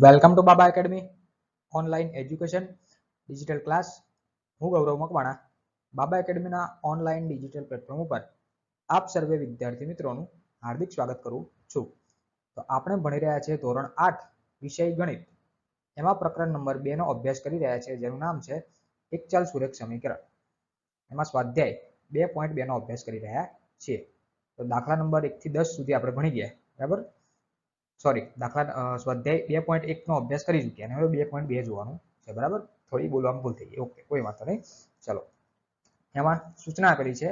Welcome to Baba academy online education digital class. હું ગૌરવ મકવાણા બાબા એકેડમીના online digital platform ઉપર આપ સર્વે વિદ્યાર્થી મિત્રોનું હાર્દિક સ્વાગત કરું છું. તો આપણે ભણી રહ્યા છીએ ધોરણ 8 વિષય ગણિત. એમાં પ્રકરણ નંબર 2 નો અભ્યાસ કરી રહ્યા છે, જેનું નામ છે એક ચલ સુરેખ સમીકરણ. એમાં સ્વાધ્યાય 2.2 નો અભ્યાસ કરી રહ્યા છીએ. તો દાખલા નંબર 1 થી 10 સુધી આપણે ભણી ગયા, બરાબર. સોરી, દાખલા સ્વાધ્યાય 2.1 નો અભ્યાસ કરી ચૂક્યા અને હવે 2.2 જોવાનું છે, બરાબર. થોડી બોલવામાં ભૂલ થઈ ગઈ, ઓકે, કોઈ વાંધો નહીં. ચલો, એમાં સૂચના કરી છે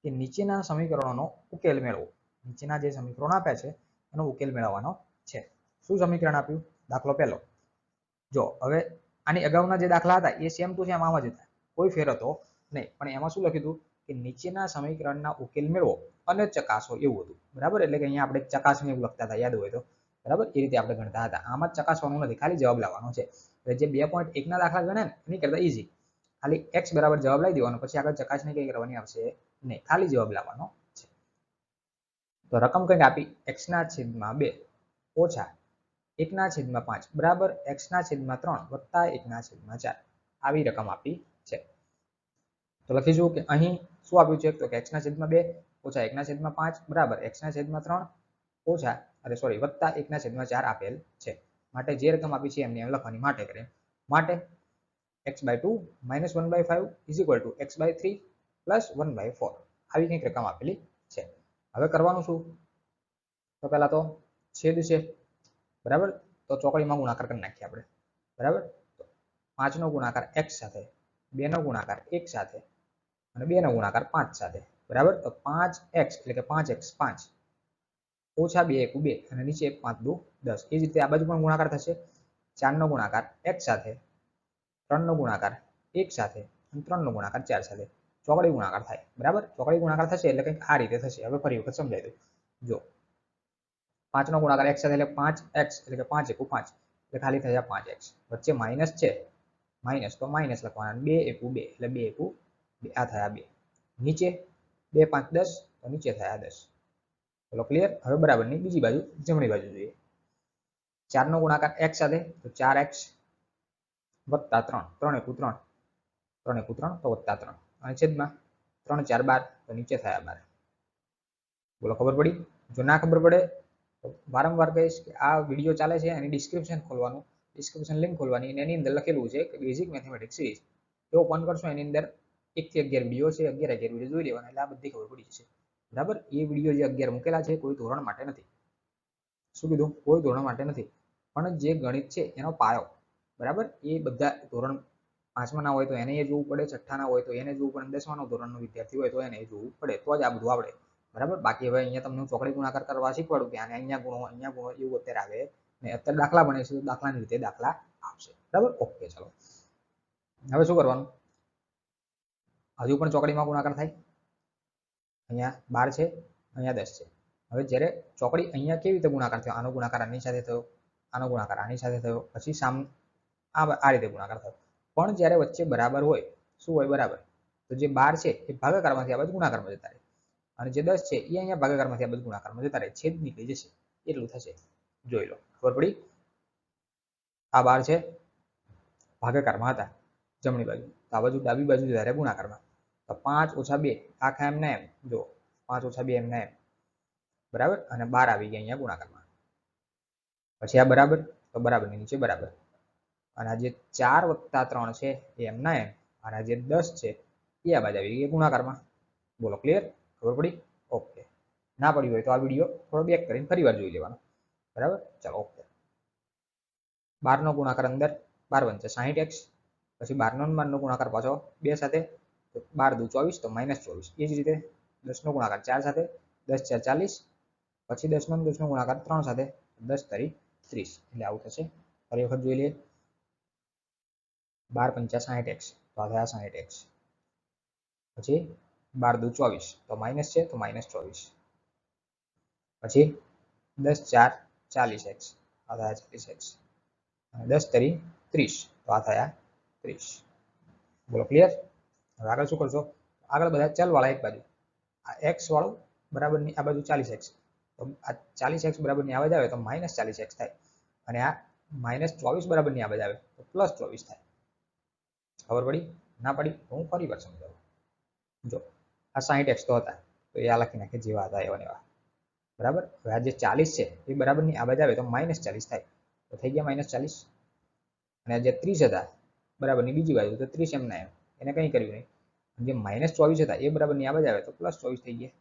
કે નીચેના સમીકરણોનો ઉકેલ મેળવો. નીચેના જે સમીકરણો આપ્યા છે એનો ઉકેલ મેળવવાનો છે. શું સમીકરણ આપ્યું? દાખલો પહેલો જો. હવે આની અગાઉના જે દાખલા હતા એ સેમ ટુ સેમ આમ જ હતા, કોઈ ફેર હતો નહીં. પણ એમાં શું લખ્યું હતું કે નીચેના સમીકરણના ઉકેલ મેળવો અને ચકાસો, એવું હતું, બરાબર. એટલે કે અહીંયા આપણે ચકાસણી એવું લખતા હતા, યાદ હોય તો, બરાબર. એ રીતે આપણે ગણતા હતા. આમાં ચકાસવાનું નથી, ખાલી જવાબ લાવવાનો છે. એટલે જે 2.1 ના દાખલા ગણે ને એની કરતા ઈઝી. ખાલી x બરાબર જવાબ લાવી દેવાનો, પછી આગળ ચકાસણી કઈ કરવાની આવશે નહીં, ખાલી જવાબ લાવવાનો છે. તો રકમ કંઈક આપી x/2 ઓછા 1/5 બરાબર x/3 વત્તા 1/4 આવી રકમ આપી છે. તો લખીશું કે અહીં શું આપ્યું છે? તો કે x/2 ઓછા 1/5 બરાબર x/3 ઓછા વત્તા 1/4 આપેલ છે. માટે જે રકમ આપી છે એમને એમ લખવાની માટે કરે. માટે x/2 -1/5 = x/3 + 1/4 આવી કંઈક રકમ આપેલી છે. હવે કરવાનું શું? તો પહેલા તો છેદ છે, બરાબર. તો ચોકડીમાં ગુણાકાર કરી નાખીએ આપણે, બરાબર. 5 નો ગુણાકાર x સાથે, 2 નો ગુણાકાર 1 સાથે અને 2 નો ગુણાકાર 5 સાથે, બરાબર. તો 5x એટલે કે 5x 5 ઓછા 2 * 2 અને નીચે 5 * 2 10. એ જ રીતે આ બાજુ પણ ગુણાકાર થશે. 4 નો ગુણાકાર x સાથે, 3 નો ગુણાકાર 1 સાથે અને 3 નો ગુણાકાર 4 સાથે ચોકડી ગુણાકાર થાય, બરાબર. ચોકડી ગુણાકાર થશે એટલે કંઈક આ રીતે થશે. હવે ફરી વખત સમજાવી દઉં. જો 5 નો ગુણાકાર x સાથે એટલે 5x એટલે કે 5 * 5 એટલે ખાલી થયા 5x. વચ્ચે માઇનસ છે, માઇનસ તો માઇનસ લખવાના. 2 * 2 એટલે 2 * 2 આ થયા 2. નીચે 2 * 5 = 10 તો નીચે થયા 10. ચલો, ક્લિયર. હવે બરાબરની બીજી બાજુ, જમણી બાજુ જોઈએ. 4 નો ગુણાકાર x સાથે તો 4x વત્તા 3, 3 * 1 3, 3 * 1 3 તો વત્તા 3 અને છેદમાં 3 * 4 = 12 તો નીચે થયા 12. બોલો, ખબર પડી? જો ના ખબર પડે તો વારંવાર કહીશ કે આ વિડીયો ચાલે છે એની ડિસ્ક્રિપ્શન ખોલવાનું, ડિસ્ક્રિપ્શન લિંક ખોલવાની અને એની અંદર લખેલું છે કે બેઝિક મેથેમેટિક્સ સિરીઝ. જો ઓપન કરશો એની અંદર 1 થી 11 વિડીયો છે, 11 વિડીયો જોઈ લેવાના એટલે આ બધી ખબર પડી જશે, બરાબર. એ વિડીયો જે 11 મૂકેલા છે કોઈ ધોરણ માટે નથી. શું કીધું? કોઈ ધોરણ માટે નથી. પણ જે ગણિત છે એનો પાયો, બરાબર, એ બધા ધોરણ 5માં ના હોય તો એને એ જોવું પડે, 6ઠ્ઠા ના હોય તો એને જોવું પડે, 10મા ધોરણનો વિદ્યાર્થી હોય તો એને જોવું પડે, તો જ આ બધું આવડે, બરાબર. બાકી હવે અહીંયા તમને ચોકડી ગુણાકાર કરવા શીખવાડું કે આને અહીંયા ગુણો, અહીંયા ગુણો, એવું અત્યારે આવે નહીં. અત્યારે દાખલા ભણીશું તો દાખલાની રીતે દાખલા આવશે, બરાબર. ઓકે, ચલો. હવે શું કરવાનું? હજુ પણ ચોકડીમાં ગુણાકાર થાય. અહીંયા 12 છે, અહીંયા 10 છે. હવે જ્યારે ચોકડી અહીંયા કેવી રીતે ગુણાકાર થયો? આનો ગુણાકાર આની સાથે થયો, આનો ગુણાકાર આની સાથે થયો, પછી આ રીતે ગુણાકાર થયો. પણ જ્યારે વચ્ચે બરાબર હોય, શું હોય? બરાબર. તો જે 12 છે એ ભાગાકારમાંથી આ બાજુ ગુણાકારમાં જતા રહે અને જે 10 છે એ અહીંયા ભાગાકારમાંથી આ બાજુ ગુણાકારમાં જતા રહે. છેદ નીકળી જશે, એટલું થશે. જોઈ લો, ખબર પડી? આ 12 છે, ભાગાકારમાં હતા જમણી બાજુ, તો આ બાજુ ડાબી બાજુ જતા રહે ગુણાકારમાં. તો 5 - 2 આખા એમને એમ, જો 5 - 2 એમને એમ, બરાબર. અને 12 આવી ગયા અહીંયા ગુણાકારમાં. પછી આ બરાબર, તો બરાબરની નીચે બરાબર. અને આ જે 4 + 3 છે એ એમના એમ, અને આ જે 10 છે એ આ બાજુ આવી ગયા ગુણાકારમાં. બોલો, ક્લિયર? ખબર પડી? ઓકે. ના પડી હોય તો આ વિડીયો થોડો બેક કરીને ફરી વાર જોઈ લેવાનો, બરાબર. ચાલો, ઓકે. 12 નો ગુણાકાર અંદર 12 × 5 = 60x. પછી 12 નો ગુણાકાર પાછો 2 સાથે, તો 12 × 2 = 24 તો -24. એ જ રીતે 10 નો ગુણાકાર 4 સાથે, 10 × 4 = 40. પછી 10 નો ગુણાકાર 3 સાથે, 10 × 3 = 30. એટલે આવું થશે. ફરી વખત જોઈ લઈએ. 12 × 5 = 60x તો આ થયા 60x. પછી 12 × 2 = 24 તો માઇનસ છે તો -24. પછી 10 × 4 = 40x આ થયા 40x. અને 10 × 3 = 30 તો આ થયા 30. બોલો, ક્લિયર? હવે આગળ શું કરશો? આગળ બધા ચલ વાળા એક બાજુ, આ x વાળું બરાબરની આ બાજુ 40x, તો આ 40x બરાબરની આવા જ આવે તો -40x થાય. અને આ -24 બરાબર ની આ બાજુ આવે તો +24 થાય. ખબર પડી? ના પડી? હું ફરી વાર સમજાવું. જો આ 60x તો હતા તો એ આ લખી નાખે જેવા હતા એવા ને એવા. બરાબર? હવે આ જે 40 છે એ બરાબર ની આ બાજુ આવે તો -40 થાય તો થઈ ગયા -40. અને જે 30 હતા બરાબર ની બીજી બાજુ તો 30 એમ ના એમ એને કંઈ કર્યું નહીં. જે -24 હતા એ બરાબર ની આ બાજુ આવે તો +24 થઈ ગયા.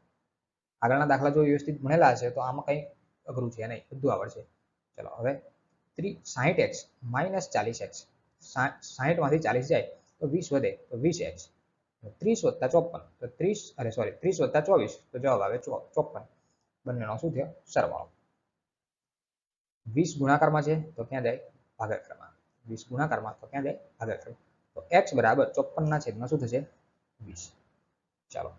આગળના દાખલા જો વ્યવસ્થિત ભણેલા હશે તો આમાં કંઈ અઘરું છે નહીં, બધું આવડશે. ચલો હવે 60x - 40x, 60 માંથી 40 જાય તો 20 વધે તો 20x, 30 + 54 તો 30 + 24 તો જવાબ આવે 54. બંનેનો શું થયો? સરવાળો. 20 ગુણાકારમાં છે તો ક્યાં જાય? ભાગાકારમાં. 20 ગુણાકારમાં તો ક્યાં જાય? ભાગાકારમાં. તો x બરાબર 54 ના છેદમાં શું થશે? 20. ચાલો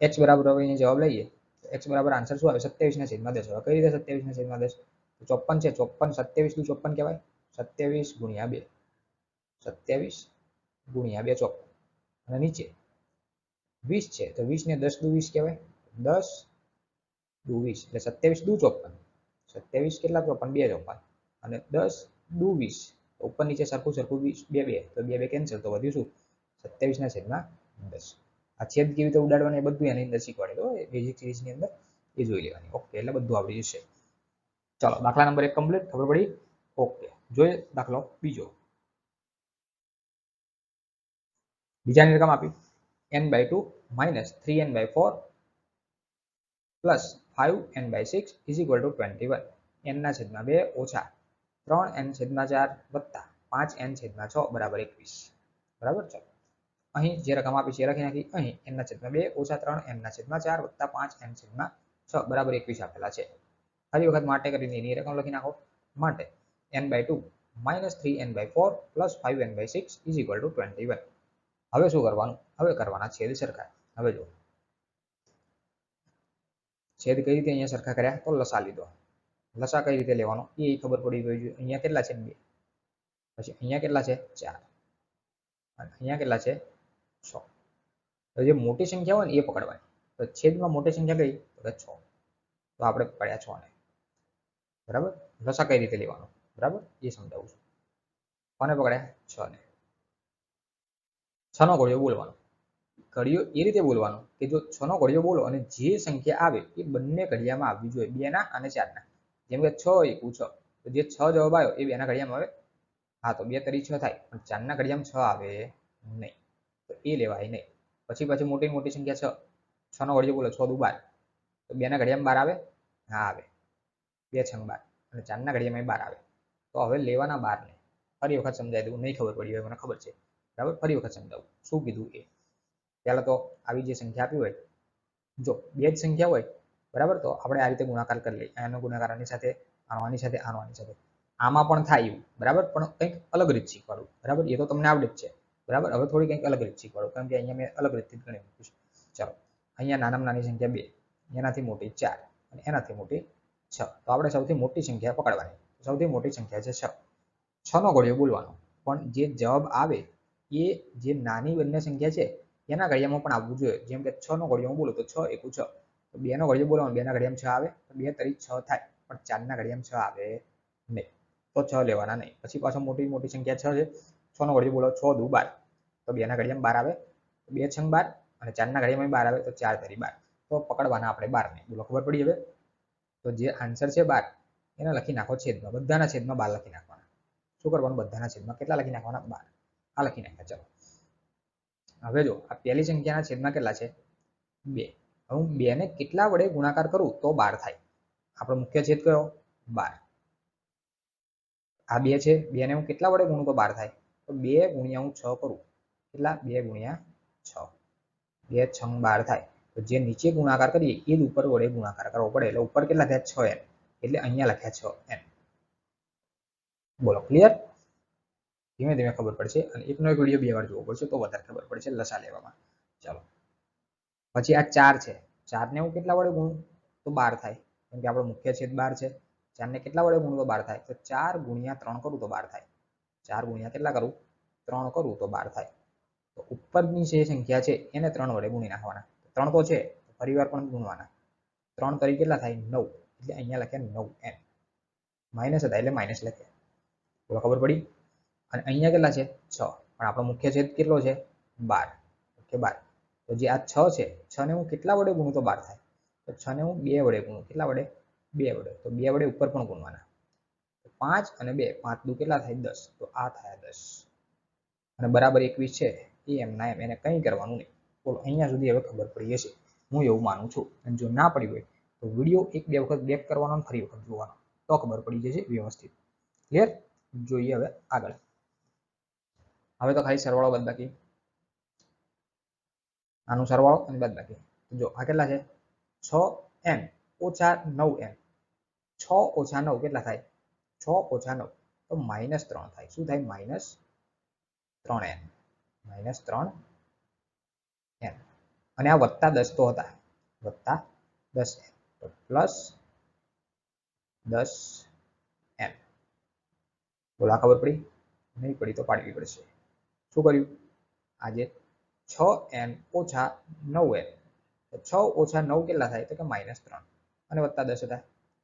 x બરાબર હવે અહીંયા જવાબ લઈએ તો x બરાબર આન્સર શું આવે? 27 ના છેદમાં 10. હવે કઈ રીતે 27 ના છેદમાં 10? તો 54 છે, 54 27 દુ 54 કહેવાય. 27 ગુણ્યા 2, 27 ગુણ્યા 2 54. અને નીચે 20 છે તો 20 ને 10 દુ 20 કહેવાય. 10 દુ 20 એટલે 27 દુ 54. 27 કેટલા 54? 2 54. અને 10 દુ 20 ઉપર નીચે સરખું 20 2 તો 2 કેન્સલ તો વધ્યું શું? 27 ના છેદમાં 10. આ છેદ કેવી રીતે ઉડાડવાની એ બધું એની અંદર શીખવાડેલું હોય બેઝિક સિરીઝની અંદર, એ જોઈ લેવાની. ઓકે, એટલે બધું આવડી જશે. ચાલો દાખલા નંબર 1 કમ્પ્લીટ. ખબર પડી? ઓકે, જોઈએ દાખલો બીજો. બીજાની રકમ આપી n/2 - 3n/4 +5n/6 = 21. n ના છેદમાં 2 ઓછા 3n/4 વત્તા 5n/6 બરાબર 21. બરાબર? ચાલો અહીં જે રકમ આપી છે એ લખી નાખી. અહીં n ના છેદમાં 2 ઓછા 3n/4 વત્તા 5n/6 બરાબર 21 આપેલા છે. ફરી વખત માટે કરીને એની રકમ લખી નાખો. માટે n/2 - 3n/4 +5n/6 = 21. હવે શું કરવાનું? હવે કરવાના છેદ સરખા. હવે જો છેદ કઈ રીતે અહીંયા સરખા કર્યા? તો લસા લીધો. લસા કઈ રીતે લેવાનો એ ખબર પડી જોઈએ. અહીંયા કેટલા છે? 2. પછી અહીંયા કેટલા છે? 4. અને અહીંયા કેટલા છે? 6. તો જે મોટી સંખ્યા હોય ને એ પકડવાની. તો છેદમાં મોટી સંખ્યા કઈ? તો 6. તો આપણે પકડ્યા 6 ને. બરાબર? લસા કઈ રીતે લેવાનો? બરાબર? એ સમજાવું છું. કોને પકડ્યા? 6 ને. 6 નો ઘડિયો બોલવાનો. ઘડિયો એ રીતે બોલવાનો કે જો 6 નો ઘડિયો બોલો અને જે સંખ્યા આવે એ બંને ઘડિયામાં આવવી જોઈએ, 2 ના અને 4 ના. જેમ કે 6 = 6 તો જે 6 જવાબ આવ્યો એ 2 ના ઘડિયામાં આવે. હા, તો 2 તરી 6 થાય પણ 4 ના ઘડિયામાં 6 આવે નહીં, તો એ લેવાય નહીં. પછી મોટી સંખ્યા 6. 6 નો ઘડિયો બોલો 6 દુ 12 તો 2 ના ઘડિયામાં 12 આવે? હા આવે. 2 6 12 અને 4 ના ઘડિયામાં 12 આવે. તો હવે લેવાના 12 ને. ફરી વખત સમજાવી દઉં, નહીં ખબર પડી હોય મને ખબર છે. બરાબર? ફરી વખત સમજાવું શું કીધું એ. પહેલા તો આવી જે સંખ્યા આપી હોય, જો બે જ સંખ્યા હોય બરાબર, તો આપણે આ રીતે ગુણાકાર કરી લઈએ. આનો ગુણાકાર આની સાથે, આની સાથે, આની સાથે. આમાં પણ થાય એવું. બરાબર? પણ કંઈક અલગ રીત શીખવાડું. બરાબર? એ તો તમને આવડે જ છે. બરાબર? હવે થોડી કંઈક અલગ રીત શીખવાડું, કારણ કે અહીંયા મેં અલગ રીતથી ગણી મૂકીશ. ચાલો અહીંયા નાનામાં નાની સંખ્યા 2, એનાથી મોટી 4 અને એનાથી મોટી 6. તો આપણે સૌથી મોટી સંખ્યા પકડવાની. સૌથી મોટી સંખ્યા છે 6. 6 નો ઘડિયો બોલવાનો, પણ જે જવાબ આવે એ જે નાની બંને સંખ્યા છે એના ઘડિયામાં પણ આવવું જોઈએ. જેમ કે 6 નો ઘડિયો હું બોલું તો 6 * 6. તો 2 નો ઘડિયો બોલવાનો, 2 ના ઘડિયામાં 6 આવે તો 2 તરી 6 થાય, પણ 4 ના ઘડિયામાં 6 આવે નહીં, તો 6 લેવાના નહીં. પછી પાછો મોટી સંખ્યા 6 છે. 6 નો ઘડિયો બોલો 6 દુ 12 તો 2 ના ઘડિયામાં 12 આવે તો 2 6 12 અને 4 ના ઘડિયામાં 12 આવે તો 4 તરી 12. તો પકડવાના આપણે 12 ને. બોલો ખબર પડી હવે? તો જે આન્સર છે 12 એને લખી નાખો છેદમાં. બધાના છેદમાં 12 લખી નાખવાના. શું કરવાનું? બધાના છેદમાં કેટલા લખી નાખવાના? 12. આ લખી નાખ્યા. ચલો હવે જો આ પહેલી સંખ્યાના છેદમાં કેટલા છે? 2. હવે હું 2 ને કેટલા વડે ગુણાકાર કરું તો 12 થાય? આપણો મુખ્ય છેદ કયો? 12. આ 2 છે, 2 ને હું કેટલા વડે ગુણું તો 12 થાય? તો 2 ગુણ્યા હું 6 કરું. કેટલા? 2 ગુણ્યા 6. 2 6 12 થાય. તો જે નીચે ગુણાકાર કરીએ એ જ ઉપર વડે ગુણાકાર કરવો પડે. એટલે ઉપર કેટલા થયા? 6n. એટલે અહીંયા લખ્યા 6n. બોલો ક્લિયર? ધીમે ધીમે ખબર પડશે અને એકનો એક વિડીયો 2 વાર જોવો પડશે તો વધારે ખબર પડશે લસા લેવામાં. ચાલો પછી આ 4 છે. 4 ને હું કેટલા વડે ગુણું તો 12 થાય? કેમ કે આપણો મુખ્ય છેદ 12 છે. 4 ને કેટલા વડે ગુણું તો 12 થાય? તો 4 ગુણ્યા 3 કરું તો 12 થાય. 4 ગુણ્યા કેટલા કરું? 3 કરું તો 12 થાય. તો ઉપરની જે સંખ્યા છે એને 3 વડે ગુણી નાખવાના. 3 તો છે, ફરીવાર પણ ગુણવાના. 3 તરી કેટલા થાય? 9. એટલે અહીંયા લખ્યા 9n. માઇનસ હતા એટલે માઇનસ લખ્યા. બોલો ખબર પડી? અને અહીંયા કેટલા છે? 6, પણ આપણો મુખ્ય છેદ કેટલો છે? 12. ઓકે 12. તો જે આ 6 છે, 6 ને હું કેટલા વડે ગુણું તો 12 થાય? તો 6 ને હું 2 વડે ગુણું. કેટલા વડે? 2 વડે. તો 2 વડે ઉપર પણ ગુણવાના. 5 અને 2, 5 દુ કેટલા થાય? 10. તો આ થાય 10. અને બરાબર 21 છે એ એમના એમ, એને કંઈ કરવાનું નહીં. બોલો અહીંયા સુધી હવે ખબર પડી હશે, હું એવું માનું છું. અને જો ના પડી હોય તો વિડીયો 1-2 વખત બેક કરવાનો અને ફરી વખત જોવાનો, તો ખબર પડી જશે વ્યવસ્થિત. ક્લિયર? જોઈએ હવે આગળ. હવે તો ખાલી સરવાળો બાદબાકી, આનું સરવાળો અને બાદબાકી. જો આ કેટલા છે? 6n ઓછા 9n. 6 ઓછા 9 કેટલા થાય? 6 ઓછા 9 તો -3 થાય. શું થાય? -3n. -3n. અને આ વત્તા 10 તો હતા, વત્તા 10n તો પ્લસ 10n. બોલા ખબર પડી? નહીં પડી તો પાડવી પડશે. શું કર્યું? આજે 6n ઓછા 9n. તો 6 ઓછા 9 કેટલા થાય? તો કે -3 અને વત્તા 10 હતા.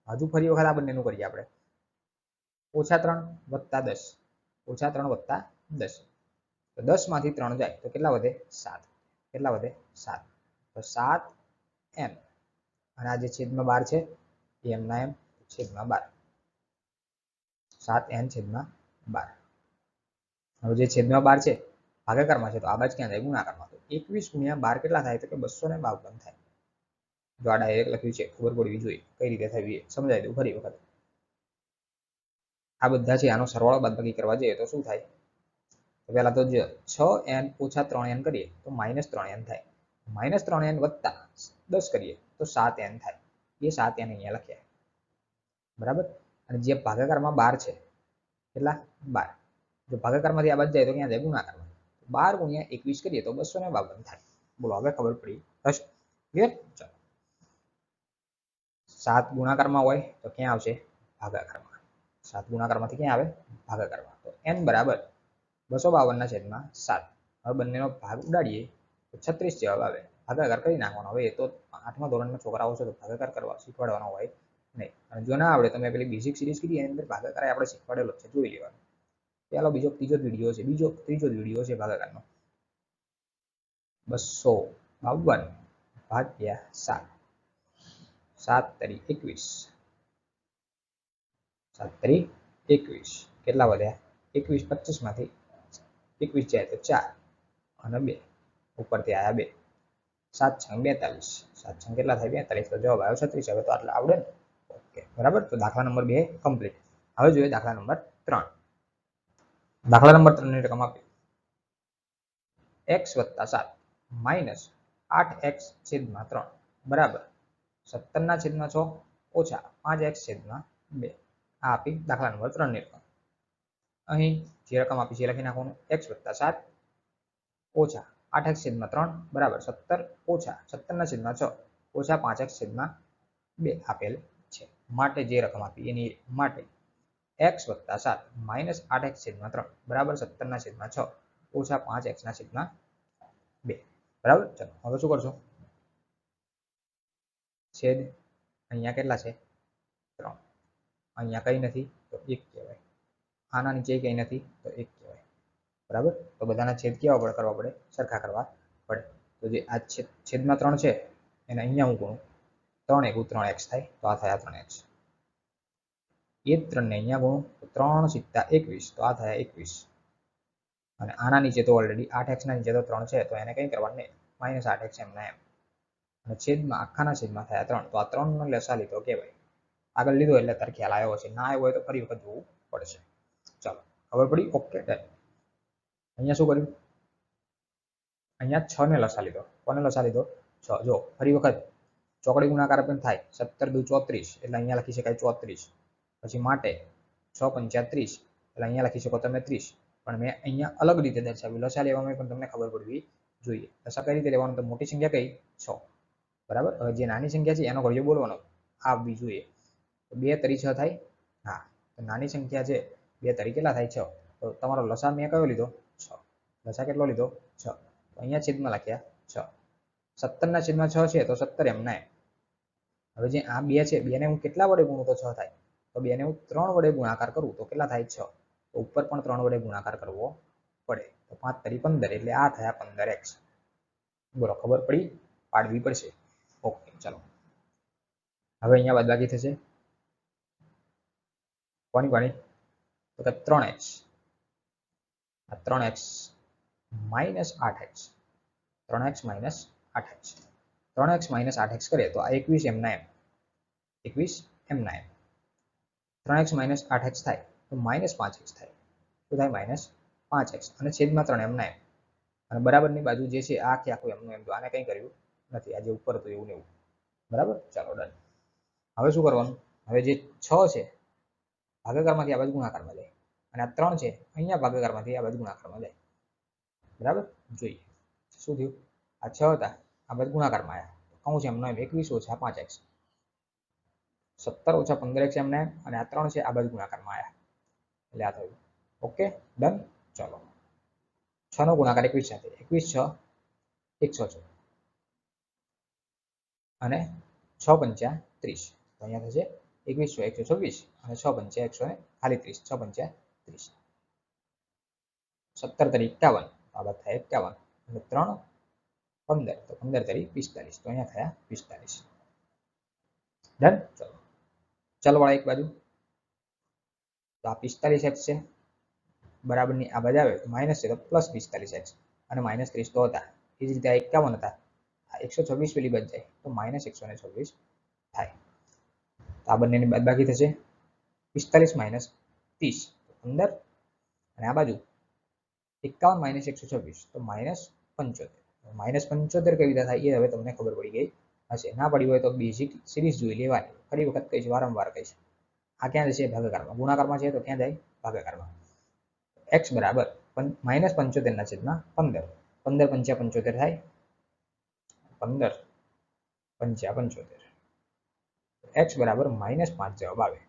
હજુ ફરી વખત આ બંનેનું કરીએ આપણે. -3 વત્તા 10, -3 વત્તા 10. તો 10 માંથી 3 જાય તો કેટલા વધે? 7. કેટલા વધે? 7. તો 7n. અને આ જે છેદમાં 12 છે એ એમના એમ છેદમાં 12. 7n છેદમાં 12. હવે જે છેદમાં 12 છે ભાગાકારમાં છે, તો આ બાજુ ક્યાં જાય? ગુણાકારમાં. તો 21 ગુણ્યા 12 કેટલા થાય? તો કે 252 થાય. જો આ ડાયરેક્ટ લખ્યું છે, ખબર પડવી જોઈએ કઈ રીતે થવી એ સમજાવી દઉં ફરી વખત. આ બધા છે, આનો સરવાળો બાદબાકી કરવા જઈએ તો શું થાય? તો પહેલા તો જે 6n ઓછા 3n કરીએ તો -3n થાય. -3n વત્તા 10 કરીએ તો 7n થાય. એ 7n અહીંયા લખ્યા, બરાબર. અને જે ભાગાકારમાં 12 છે, કેટલા? 12. જો ભાગાકારમાંથી આ બાજુ જાય તો ક્યાં જાય? ગુણાકારમાં. 12 ગુણ્યા 21 કરીએ તો 252 થાય. બોલો હવે ખબર પડી હશે? ક્લિયર? ચાલો. 7 ગુણાકારમાં હોય તો ક્યાં આવશે? ભાગાકારમાં. 7 ગુણાકારમાંથી ક્યાં આવે? ભાગાકારમાં. તો n બરાબર 252 ના છેદમાં 7. હવે બંનેનો ભાગ ઉડાડીએ તો 36 જવાબ આવે. ભાગાકાર કરી નાખવાનો. હવે એ તો 8મા ધોરણના છોકરાઓ છે તો ભાગાકાર કરવા શીખવાડવાનો હોય નહીં. અને જો ના આવડે, તમે પેલી બેઝિક સિરીઝ કીધી એની અંદર ભાગાકાર આપણે શીખવાડેલો છે, જોઈ લેવાનો. પેલો ત્રીજો જ વિડીયો છે, ત્રીજો જ વિડીયો છે ભાગાકારનો. 252 ભાગ્યા 7. 7 તરી 21. 7 તરી 21. કેટલા વધ્યા? 21 25 માંથી 21 જાય તો 4 અને 2 ઉપરથી આવ્યા 2. 7 છંગ 42. 7 છંગ કેટલા થાય? 42. તો જવાબ આવ્યો 36. હવે તો આટલા આવડે ને? ઓકે બરાબર. તો દાખલા નંબર 2 કમ્પ્લીટ. હવે જોઈએ દાખલા નંબર 3. દાખલા નંબર 3 ની રકમ આપી x + 7 - 8x છેદમાં 3 બરાબર 17 ના છેદમાં 6 ઓછા 5x છેદમાં 2. આ આપી દાખલા નંબર 3 ની રકમ. અહીં જે રકમ આપી છે લખી નાખવાનું. x + 7 ઓછા 8x છેદમાં 3 બરાબર 17 ઓછા 17 ના છેદમાં 6 ઓછા 5x છેદમાં 2 આપેલ છે. માટે જે રકમ આપી એની માટે x + 7 - 8x છેદમાં 3 બરાબર 17 ના છેદમાં 6 ઓછા 5x ના છેદમાં 2. બરાબર. ચલો હવે શું કરશો? છેદ અહીંયા કેટલા છે? 3. અહીંયા કઈ નથી તો 1 કહેવાય. આના નીચે કઈ નથી તો 1 કહેવાય. બરાબર. તો બધાના છેદ કેવા કરવા પડે? સરખા કરવા પડે. તો જે આ છેદમાં 3 છે એને અહીંયા હું ગુણું. 3 × 3x થાય તો આ થાય 3x. એ જ 3 ને અહીંયા ગુણું તો 3 × 21 તો આ થાય 21. અને આના નીચે તો ઓલરેડી 8x ના નીચે તો 3 છે તો એને કંઈ કરવાનું નહીં, -8x એમના એમ. અને છેદમાં આખાના છેદમાં થયા 3 તો આ 3 નો લસા લીધો કહેવાય. આગળ લીધો એટલે તાર ખ્યાલ આવ્યો હશે. ના આવ્યો હોય તો ફરી વખત જોવું પડશે. ચાલો ખબર પડી? Okay done. અહીંયા શું કર્યું? અહીંયા 6 ને લસા લીધો. કોને લસા લીધો? 6. જો ફરી વખત ચોકડી ગુણાકાર પણ થાય. 17 દુ 34 એટલે અહીંયા લખી શકાય 34. પછી માટે 6 × 5 = 30 એટલે અહીંયા લખી શકો તમે 30. પણ મેં અહીંયા અલગ રીતે દર્શાવ્યું. લસા લેવામાં પણ તમને ખબર પડવી જોઈએ. લસા કઈ રીતે લેવાનું? તો મોટી સંખ્યા કઈ? 6. બરાબર. હવે જે નાની સંખ્યા છે એનો ઘડિયો બોલવાનો આવવી જોઈએ. તો 2 તરી 6 થાય. હા, તો નાની સંખ્યા છે 2 તરી કેટલા થાય? 6. તો તમારો લસા મેં કયો લીધો? 6. લસા કેટલો લીધો? 6. તો અહીંયા છેદમાં લખ્યા 6. 17 ના છેદમાં 6 છે તો 17 એમના એમ. હવે જે આ 2 છે, 2 ને હું કેટલા વડે ગુણું તો 6 થાય? તો 2 ને હું 3 વડે ગુણાકાર કરું તો કેટલા થાય? 6. તો ઉપર પણ 3 વડે ગુણાકાર કરવો પડે. તો 5 તરી 15 એટલે આ થયા 15x. બોલો ખબર પડી? પાડવી પડશે. ઓકે ચાલો હવે અહીંયા બાદબાકી થશે કોની કોની? તો કે 3x આ 3x minus 8x 3x minus 8x 3x minus 8x કરે તો આ 21 એમના એમ 21 એમના એમ 3x માઇનસ 8x થાય તો માઇનસ 5x થાય. શું થાય? માઇનસ 5x અને છેદમાં 3 એમના એમ અને બરાબરની બાજુ જે છે આ કે આખું એમનું એમ તો આને કંઈ કર્યું નથી. આ જે ઉપર હતું એવું ને એવું. બરાબર ચાલો ડન. હવે શું કરવાનું? હવે જે 6 છે ભાગાકારમાંથી આ બાજુ ગુણાકારમાં જાય અને આ 3 છે અહીંયા ભાગાકારમાંથી આ બાજુ ગુણાકારમાં જાય. બરાબર જોઈએ શું થયું? આ 6 હતા આ બાજુ ગુણાકારમાં આવ્યા કૌંસ એમનો એમ 21 ઓછા 5x 17 ઓછા 15x એમને અને આ 3 છે આ બાજુ ગુણાકારમાં આવ્યા એટલે આ થયું. Okay done. ચલો 6 નો ગુણાકાર 21 સાથે 21 6 106 અને 6 પંચા 30 તો અહીંયા થશે 21 126 અને 6 પંચા 130 6 પંચા 30 17 તરી 51 આ બાદ થાય 51 અને 3 15 તો 15 તરી 45 તો અહીંયા થયા 45. ડન. ચલો ચલવાળા એક બાજુ તો આ 45x છે બરાબરની આ બાજુ આવે તો માઇનસ છે તો પ્લસ 45x અને માઇનસ 30 તો હતા. એ જ રીતે આ 51 હતા આ 126 પેલી બાજુ જાય તો માઇનસ 126 થાય. તો આ બંનેની બાદબાકી થશે 45 માઇનસ 30 15 અને આ બાજુ 51 માઇનસ 126 તો માઇનસ 75 માઇનસ 75 કેવી રીતે થાય એ હવે તમને ખબર પડી ગઈ હશે. ના પડી હોય તો બેઝિક સિરીઝ જોઈ લેવાની. ફરી વખત કહીશ વારંવાર કહીશ. આ ક્યાં જશે? ભાગાકારમાં. ગુણાકારમાં છે તો ક્યાં જાય? ભાગાકારમાં. x બરાબર માઇનસ 75 ના છેદમાં 15 15 પંચા 75 થાય 15 પંચા 75 x બરાબર માઇનસ 5 જવાબ આવે.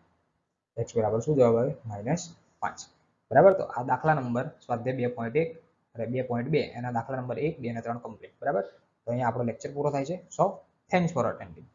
x બરાબર શું જવાબ આવે? માઇનસ 5. બરાબર. તો આ દાખલા નંબર સ્વાધ્યાય 2.1 અને 2.2 એના દાખલા નંબર 1 2 અને 3 કમ્પ્લીટ. બરાબર. તો અહીંયા આપણો લેક્ચર પૂરો થાય છે. સો થેન્ક્સ ફોર અટેન્ડિંગ.